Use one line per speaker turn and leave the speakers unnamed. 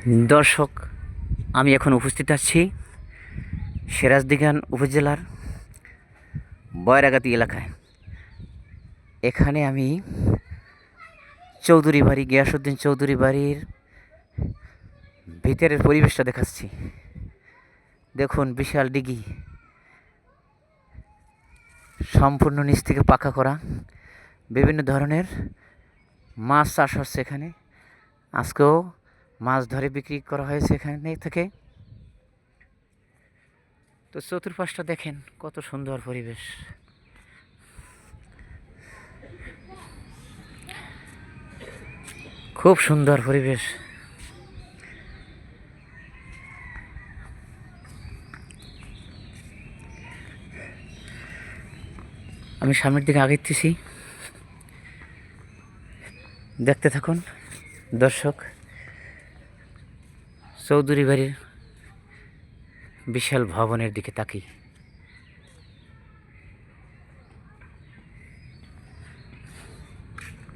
দর্শক, আমি এখন উপস্থিত আছি সিরাজদিখান উপজেলার বয়রাগাতি এলাকায়। এখানে আমি চৌধুরী বাড়ি, গিয়াসউদ্দিন চৌধুরী বাড়ির ভিতরের পরিবেশটা দেখাচ্ছি। দেখুন, বিশাল দিঘি, সম্পূর্ণ নিচ থেকে পাকা করা। বিভিন্ন ধরনের মাছ চাষ হচ্ছে এখানে। আজকেও মাছ ধরে বিক্রি করা হয়েছে এখানে থেকে। তো চতুর্পাশটা দেখেন, কত সুন্দর পরিবেশ। খুব সুন্দর পরিবেশ। আমি সামনের দিকে আগাইতেছি, দেখতে থাকুন দর্শক। চৌধুরী বাড়ির বিশাল ভবনের দিকে তাকি।